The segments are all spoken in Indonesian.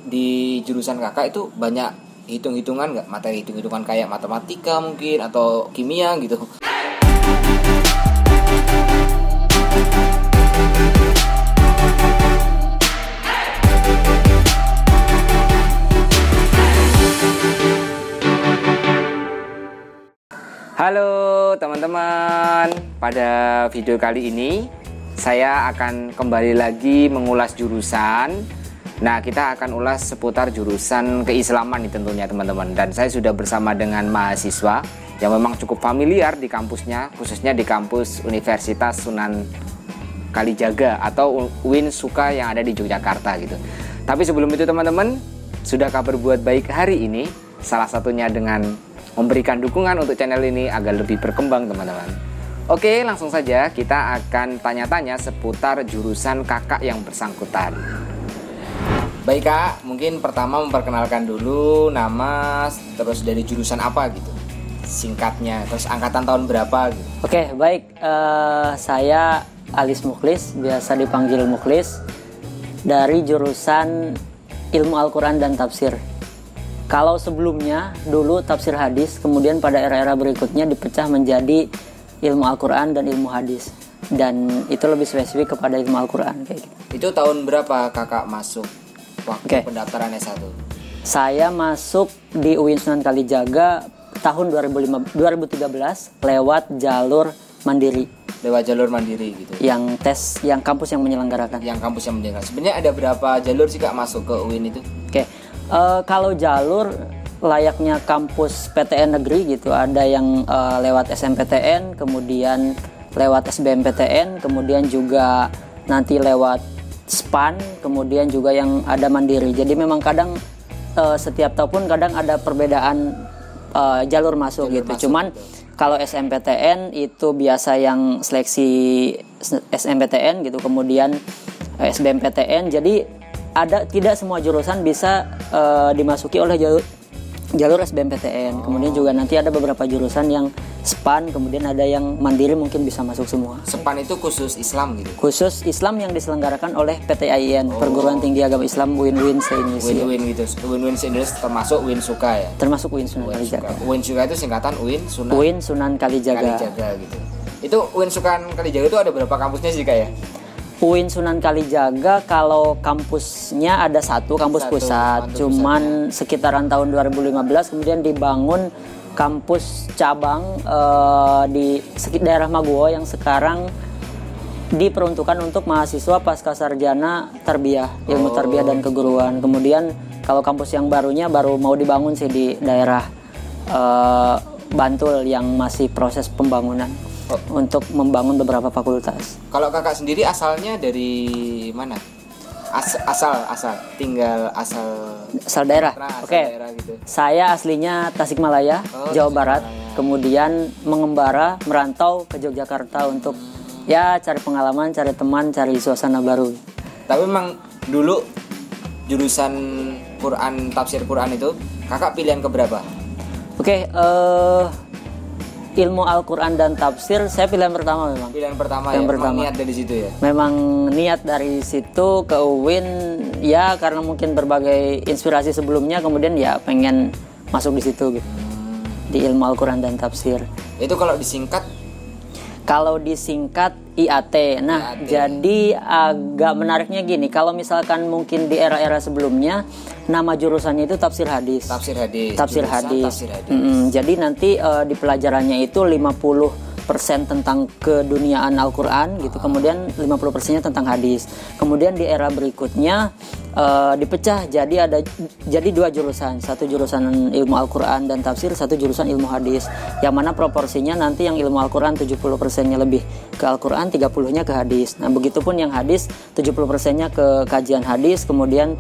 di jurusan kakak itu banyak hitung-hitungan nggak? Materi hitung-hitungan kayak matematika mungkin atau kimia gitu? Halo teman-teman, pada video kali ini saya akan kembali lagi mengulas jurusan. Nah, kita akan ulas seputar jurusan keislaman nih tentunya teman-teman. Dan saya sudah bersama dengan mahasiswa yang memang cukup familiar di kampusnya, khususnya di kampus Universitas Sunan Kalijaga atau UIN Suka yang ada di Yogyakarta gitu. Tapi sebelum itu teman-teman, sudahkah berbuat baik hari ini? Salah satunya dengan memberikan dukungan untuk channel ini agar lebih berkembang teman-teman. Oke, langsung saja kita akan tanya-tanya seputar jurusan kakak yang bersangkutan. Baik kak, mungkin pertama memperkenalkan dulu nama, terus dari jurusan apa gitu, singkatnya, terus angkatan tahun berapa gitu. Oke, baik, saya Alis Mukhlis, biasa dipanggil Mukhlis, dari jurusan Ilmu Al-Quran dan Tafsir. Kalau sebelumnya dulu tafsir hadis, kemudian pada era-era berikutnya dipecah menjadi ilmu Al-Quran dan ilmu hadis. Dan itu lebih spesifik kepada ilmu Al-Quran kayak gitu. Itu tahun berapa kakak masuk waktu pendaftaran S1? Saya masuk di UIN Sunan Kalijaga tahun 2013 lewat jalur mandiri. Lewat jalur mandiri gitu. Yang tes, yang kampus yang menyelenggarakan. Yang kampus yang menyelenggarakan. Sebenarnya ada berapa jalur sih kak masuk ke UIN itu? Kalau jalur layaknya kampus PTN negeri gitu, ada yang lewat SMPTN, kemudian lewat SBMPTN, kemudian juga nanti lewat SPAN, kemudian juga yang ada mandiri. Jadi memang kadang setiap tahun kadang ada perbedaan jalur masuk gitu. Cuman kalau SMPTN itu biasa yang seleksi SMPTN gitu, kemudian SBMPTN. Jadi tidak semua jurusan bisa dimasuki oleh jalur SBMPTN. Kemudian juga nanti ada beberapa jurusan yang SPAN, kemudian ada yang mandiri mungkin bisa masuk semua. SPAN itu khusus Islam gitu? Khusus Islam yang diselenggarakan oleh PTIN, Perguruan Tinggi Agama Islam UIN se-Indonesia. UIN gitu. UIN se-Indonesia termasuk UIN Suka ya? Termasuk UIN Sunan Kalijaga. UIN Suka itu singkatan UIN Sunan Kalijaga gitu. Itu UIN Sunan Kalijaga itu ada berapa kampusnya sih kak ya? UIN Sunan Kalijaga kalau kampusnya ada satu kampus pusat, cuman sekitaran tahun 2015 kemudian dibangun kampus cabang di daerah Maguwo yang sekarang diperuntukkan untuk mahasiswa pasca sarjana tarbiyah, ilmu tarbiyah dan keguruan. Kemudian kalau kampus yang barunya baru mau dibangun sih di daerah Bantul yang masih proses pembangunan. Untuk membangun beberapa fakultas. Kalau kakak sendiri asalnya dari mana? Asal daerah. Daerah gitu. Saya aslinya Tasikmalaya, Jawa Barat. Kemudian mengembara, merantau ke Yogyakarta untuk ya cari pengalaman, cari teman, cari suasana baru. Tapi memang dulu jurusan Quran, tafsir Quran itu kakak pilihan keberapa? Ilmu Al-Quran dan Tafsir saya pilihan pertama memang. Pilihan pertama ya? Memang niat dari situ ya? Memang niat dari situ ke UIN ya karena mungkin berbagai inspirasi sebelumnya, kemudian ya pengen masuk di situ gitu. Di ilmu Al-Quran dan Tafsir. Itu kalau disingkat? Kalau disingkat IAT. Nah, IAT. Jadi agak menariknya gini, kalau misalkan mungkin di era-era sebelumnya nama jurusannya itu tafsir hadis. Tafsir hadis. Jadi nanti di pelajarannya itu 50% tentang keduniaan Al-Quran gitu, kemudian 50%-nya tentang hadis. Kemudian di era berikutnya dipecah jadi dua jurusan, satu jurusan ilmu Al-Quran dan Tafsir, satu jurusan ilmu hadis, yang mana proporsinya nanti yang ilmu Al-Quran 70%-nya lebih ke Al-Quran, 30%-nya ke hadis. Nah begitupun yang hadis 70%-nya ke kajian hadis, kemudian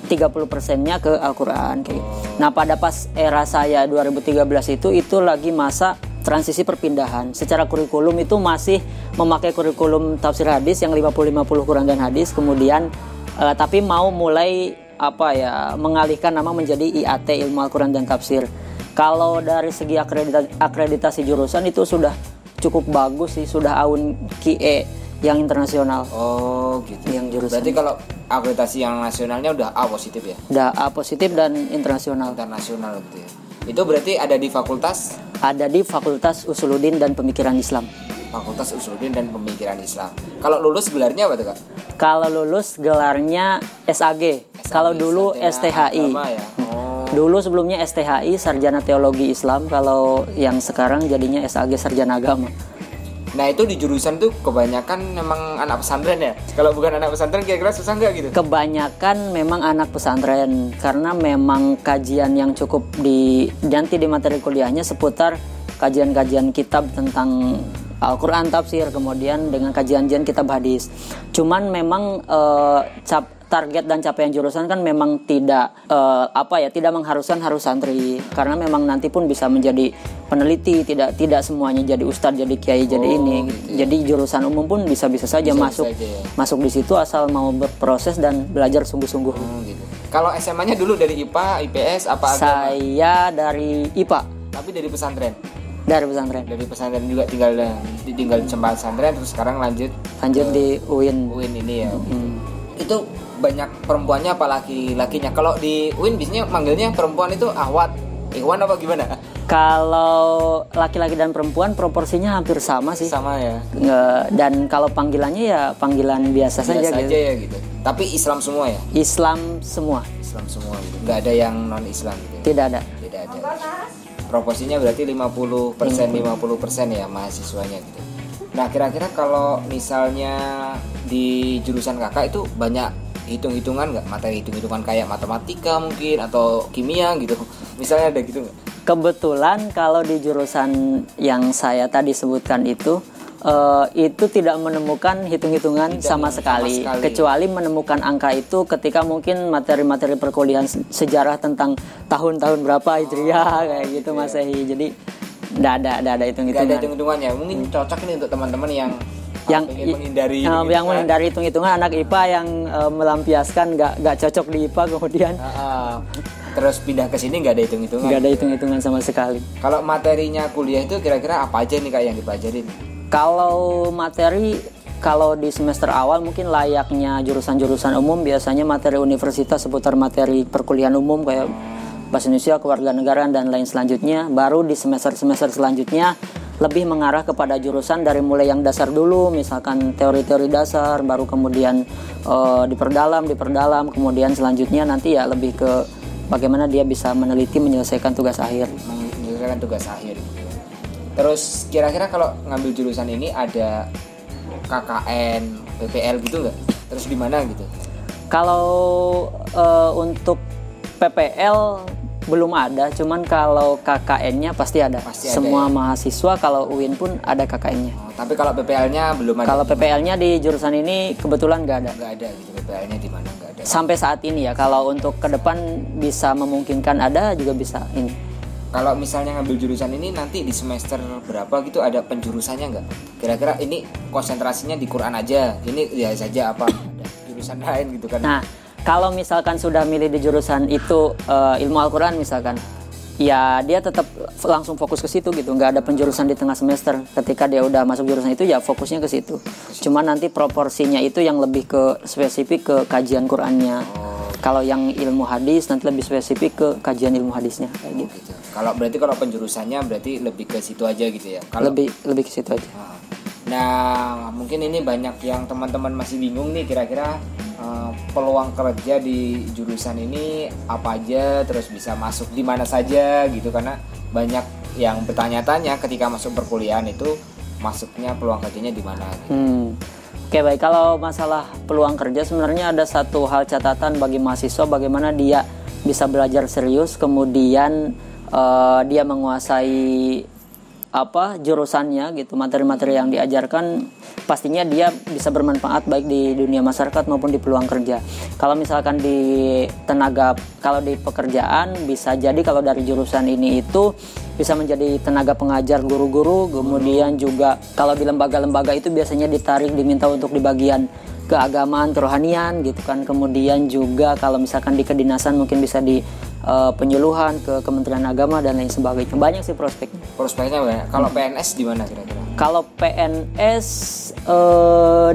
30%-nya ke Al-Quran kayak gitu. Nah pada pas era saya 2013 itu lagi masa transisi perpindahan. Secara kurikulum itu masih memakai kurikulum tafsir hadis yang 50-50 Quran dan hadis, kemudian tapi mau mulai mengalihkan nama menjadi IAT, ilmu Al-Quran dan Tafsir. Kalau dari segi akreditasi jurusan itu sudah cukup bagus sih, sudah AUN QE yang internasional. Oh gitu. Yang jurusan. Berarti kalau akreditasi yang nasionalnya udah A positif ya? Udah A positif dan internasional. Internasional gitu ya. Itu berarti ada di fakultas? Ada di Fakultas Usuluddin dan Pemikiran Islam. Fakultas Usuluddin dan Pemikiran Islam. Kalau lulus gelarnya apa tuh Kak? Kalau lulus gelarnya SAG. Kalau dulu STHI. Ya? Dulu sebelumnya STHI Sarjana Teologi Islam. Kalau yang sekarang jadinya SAG Sarjana Agama. Nah itu di jurusan tuh kebanyakan memang anak pesantren ya? Kalau bukan anak pesantren kira-kira susah nggak gitu? Kebanyakan memang anak pesantren. Karena memang kajian yang cukup nanti di materi kuliahnya seputar kajian-kajian kitab tentang Al-Quran, tafsir, kemudian dengan kajian-kajian kitab hadis. Cuman memang target dan capaian jurusan kan memang tidak tidak mengharuskan harus santri, karena memang nanti pun bisa menjadi peneliti, tidak semuanya jadi ustadz, jadi kiai, jadi ini. Gitu. Jadi jurusan umum pun bisa saja masuk di situ asal mau berproses dan belajar sungguh-sungguh. Gitu. Kalau SMA-nya dulu dari IPA, IPS apa agama? Saya dari IPA. Tapi dari pesantren. Dari pesantren. Dari pesantren juga tinggal di pesantren, terus sekarang lanjut di UIN. UIN ini ya. Itu banyak perempuannya apa laki-lakinya? Kalau di UIN biasanya manggilnya perempuan itu Ahwat, Ikhwan apa gimana? Kalau laki-laki dan perempuan proporsinya hampir sama sih. Sama ya. Dan kalau panggilannya ya panggilan biasa saja gitu. Ya gitu. Tapi Islam semua ya? Islam semua. Islam semua gitu. Nggak ada yang non Islam gitu. Tidak ada. Proporsinya berarti 50% 50% ya mahasiswanya gitu. Nah, kira-kira kalau misalnya di jurusan Kakak itu banyak hitung-hitungan nggak? Materi hitung-hitungan kayak matematika mungkin atau kimia gitu. Misalnya ada gitu nggak? Kebetulan kalau di jurusan yang saya tadi sebutkan itu tidak menemukan hitung-hitungan sama sekali, kecuali menemukan angka itu ketika mungkin materi-materi perkuliahan sejarah tentang tahun-tahun berapa Hijriah kayak gitu Masehi. Jadi nggak ada hitung-hitungan. Nggak ada hitung-hitungannya. Mungkin cocok ini untuk teman-teman yang menghindari hitung-hitungan, anak IPA yang melampiaskan nggak cocok di IPA kemudian terus pindah ke sini nggak ada hitung-hitungan. Nggak ada hitung-hitungan sama sekali. Kalau materinya kuliah itu kira-kira apa aja nih Kak yang dipelajarin? Kalau materi, kalau di semester awal mungkin layaknya jurusan-jurusan umum, biasanya materi universitas seputar materi perkuliahan umum kayak bahasa Indonesia, kewarganegaraan dan lain selanjutnya. Baru di semester-semester selanjutnya lebih mengarah kepada jurusan dari mulai yang dasar dulu, misalkan teori-teori dasar, baru kemudian diperdalam, kemudian selanjutnya nanti ya lebih ke bagaimana dia bisa meneliti, menyelesaikan tugas akhir. Menyelesaikan tugas akhir. Terus kira-kira kalau ngambil jurusan ini ada KKN, PPL gitu nggak? Terus di mana gitu? Kalau untuk PPL belum ada, cuman kalau KKN-nya pasti ada. Semua ya? Mahasiswa kalau UIN pun ada KKN-nya. Tapi kalau PPL-nya belum ada. Kalau PPL-nya di jurusan ini kebetulan nggak ada. Nggak ada gitu, PPL-nya di mana nggak ada. Sampai saat ini ya. Kalau untuk ke depan bisa memungkinkan ada, juga bisa ini. Kalau misalnya ngambil jurusan ini nanti di semester berapa gitu ada penjurusannya nggak? Kira-kira ini konsentrasinya di Quran aja, ini ya saja apa ada jurusan lain gitu kan? Nah, kalau misalkan sudah milih di jurusan itu ilmu Al-Quran misalkan, ya dia tetap langsung fokus ke situ gitu, nggak ada penjurusan di tengah semester. Ketika dia udah masuk jurusan itu ya fokusnya ke situ. Cuma nanti proporsinya itu yang lebih ke spesifik ke kajian Qurannya. Kalau yang ilmu hadis nanti lebih spesifik ke kajian ilmu hadisnya kayak gitu. Kalau penjurusannya berarti lebih ke situ aja gitu ya. Lebih ke situ aja. Nah, mungkin ini banyak yang teman-teman masih bingung nih kira-kira peluang kerja di jurusan ini apa aja, terus bisa masuk di mana saja gitu, karena banyak yang bertanya-tanya ketika masuk perkuliahan itu masuknya peluang kerjanya di mana gitu. Oke, baik. Kalau masalah peluang kerja sebenarnya ada satu hal catatan bagi mahasiswa, bagaimana dia bisa belajar serius, kemudian dia menguasai jurusannya gitu, materi-materi yang diajarkan pastinya dia bisa bermanfaat baik di dunia masyarakat maupun di peluang kerja. Kalau misalkan kalau di pekerjaan bisa jadi kalau dari jurusan ini itu bisa menjadi tenaga pengajar, guru-guru, kemudian juga kalau di lembaga-lembaga itu biasanya diminta untuk di bagian keagamaan, kerohanian gitu kan. Kemudian juga kalau misalkan di kedinasan mungkin bisa di penyuluhan ke Kementerian Agama dan lain sebagainya. Banyak sih prospeknya. Prospeknya banyak. Kalau PNS di mana kira-kira? Kalau PNS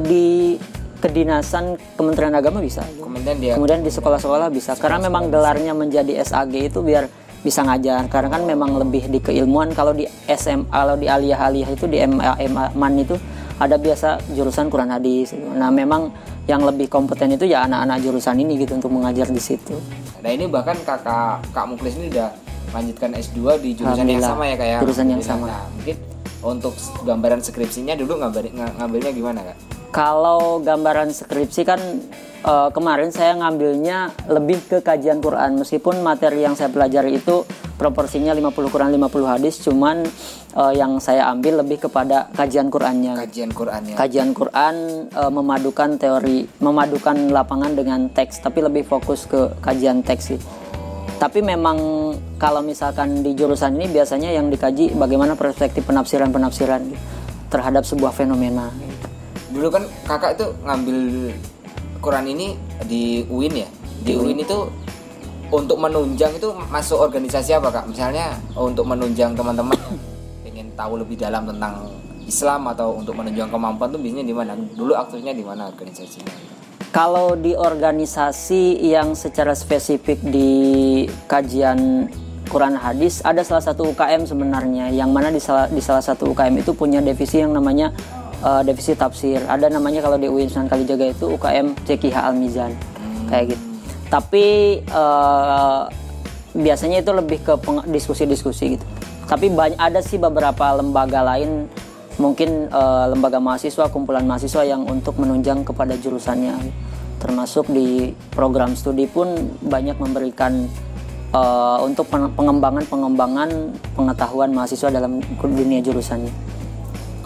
di kedinasan Kementerian Agama bisa. Kemudian di sekolah-sekolah bisa. Karena memang gelarnya menjadi SAG itu biar bisa ngajar. Karena kan memang lebih di keilmuan. Kalau di SMA, kalau di aliyah-aliyah itu di MA-MAN itu ada biasa jurusan Quran hadis. Nah memang yang lebih kompeten itu ya anak-anak jurusan ini gitu untuk mengajar di situ. Nah ini bahkan Kak Muklis ini udah lanjutkan S2 di jurusan yang sama ya kayak. Jurusan yang sama. Nah, mungkin untuk gambaran skripsinya dulu ngambilnya gimana Kak? Kalau gambaran skripsi kan kemarin saya ngambilnya lebih ke kajian Quran. Meskipun materi yang saya pelajari itu proporsinya 50 Quran 50 hadis, cuman yang saya ambil lebih kepada kajian Qurannya. Kajian Quran memadukan teori, memadukan lapangan dengan teks, tapi lebih fokus ke kajian teks sih. Tapi memang kalau misalkan di jurusan ini biasanya yang dikaji bagaimana perspektif penafsiran gitu, terhadap sebuah fenomena. Dulu kan kakak itu ngambil Quran ini di UIN ya. Di UIN itu untuk menunjang itu masuk organisasi apa Kak? Misalnya untuk menunjang teman-teman yang pengen tahu lebih dalam tentang Islam atau untuk menunjang kemampuan tuh biasanya di mana? Dulu aktifnya di mana organisasinya? Kalau di organisasi yang secara spesifik di kajian Quran hadis ada salah satu UKM sebenarnya, yang mana di salah satu UKM itu punya divisi yang namanya divisi tafsir. Ada namanya kalau di UIN Sunan Kalijaga itu UKM CQH Al-Mizan kayak gitu. Tapi biasanya itu lebih ke diskusi-diskusi gitu. Tapi ada sih beberapa lembaga lain, mungkin lembaga mahasiswa, kumpulan mahasiswa yang untuk menunjang kepada jurusannya. Termasuk di program studi pun banyak memberikan untuk pengembangan pengetahuan mahasiswa dalam dunia jurusannya.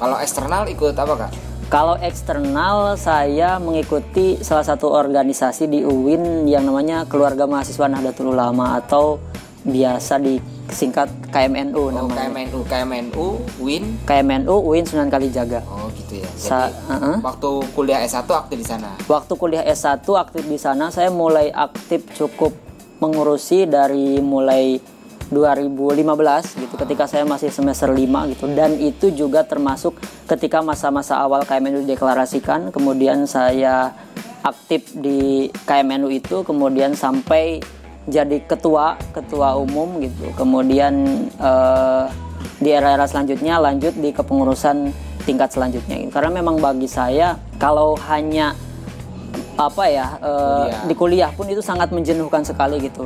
Kalau eksternal ikut apa Kak? Kalau eksternal saya mengikuti salah satu organisasi di UIN yang namanya Keluarga Mahasiswa Nahdlatul Ulama atau biasa disingkat KMNU namanya. KMNU UIN Sunan Kalijaga. Oh gitu ya. Jadi waktu kuliah S1 aktif di sana. Waktu kuliah S1 aktif di sana, saya mulai aktif cukup mengurusi dari mulai 2015 gitu, ketika saya masih semester 5 gitu, dan itu juga termasuk ketika masa-masa awal KMNU dideklarasikan. Kemudian saya aktif di KMNU itu, kemudian sampai jadi ketua umum gitu. Kemudian di era-era selanjutnya lanjut di kepengurusan tingkat selanjutnya gitu. Karena memang bagi saya kalau hanya di kuliah pun itu sangat menjenuhkan sekali gitu,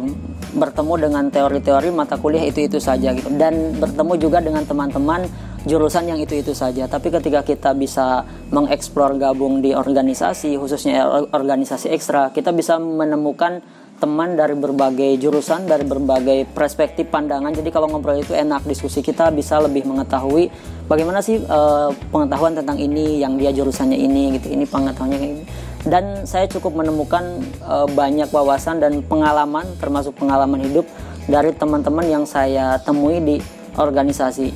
bertemu dengan teori-teori mata kuliah itu saja gitu, dan bertemu juga dengan teman-teman jurusan yang itu saja. Tapi ketika kita bisa mengeksplor gabung di organisasi, khususnya organisasi ekstra, kita bisa menemukan teman dari berbagai jurusan, dari berbagai perspektif pandangan. Jadi kalau ngobrol itu enak, diskusi, kita bisa lebih mengetahui bagaimana sih pengetahuan tentang ini, yang dia jurusannya ini gitu, ini pengetahuannya kayak gini. Dan saya cukup menemukan banyak wawasan dan pengalaman, termasuk pengalaman hidup dari teman-teman yang saya temui di organisasi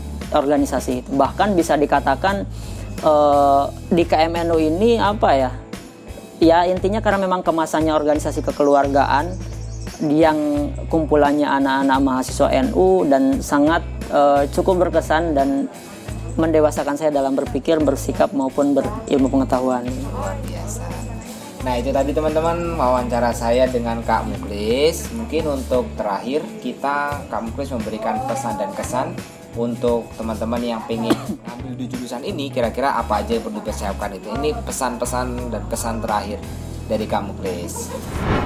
itu. Bahkan bisa dikatakan di KMNU ini ya intinya karena memang kemasannya organisasi kekeluargaan yang kumpulannya anak-anak mahasiswa NU, dan sangat cukup berkesan dan mendewasakan saya dalam berpikir, bersikap maupun berilmu pengetahuan. Luar biasa. Nah itu tadi teman-teman wawancara saya dengan Kak Muklis. Mungkin untuk terakhir Kak Muklis memberikan pesan dan kesan untuk teman-teman yang pengen ngambil di jurusan ini, kira-kira apa aja yang perlu dipersiapkan itu. Ini pesan-pesan dan kesan terakhir dari Kak Muklis.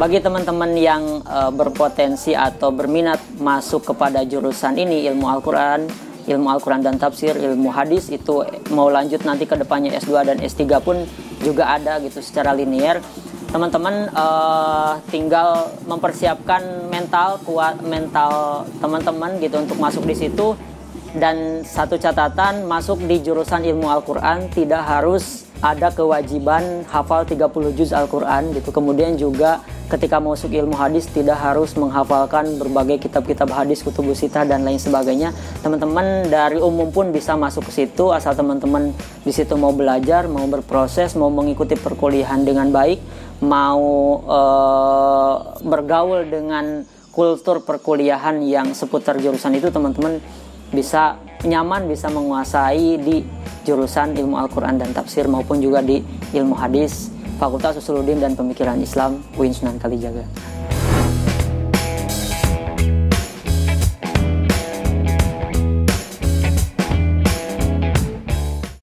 Bagi teman-teman yang berpotensi atau berminat masuk kepada jurusan ini, ilmu Al-Quran dan tafsir, ilmu hadis, itu mau lanjut nanti ke depannya S2 dan S3 pun juga ada gitu secara linear. Teman-teman tinggal mempersiapkan mental teman-teman gitu untuk masuk di situ. Dan satu catatan, masuk di jurusan ilmu Al-Quran tidak harus ada kewajiban hafal 30 juz Al-Quran gitu. Kemudian juga ketika masuk ilmu hadis tidak harus menghafalkan berbagai kitab-kitab hadis, kutubus sitah dan lain sebagainya. Teman-teman dari umum pun bisa masuk ke situ, asal teman-teman di situ mau belajar, mau berproses, mau mengikuti perkuliahan dengan baik, mau bergaul dengan kultur perkuliahan yang seputar jurusan itu, teman-teman bisa nyaman, bisa menguasai di jurusan ilmu Al-Quran dan tafsir maupun juga di ilmu hadis Fakultas Usuluddin dan Pemikiran Islam UIN Sunan Kalijaga.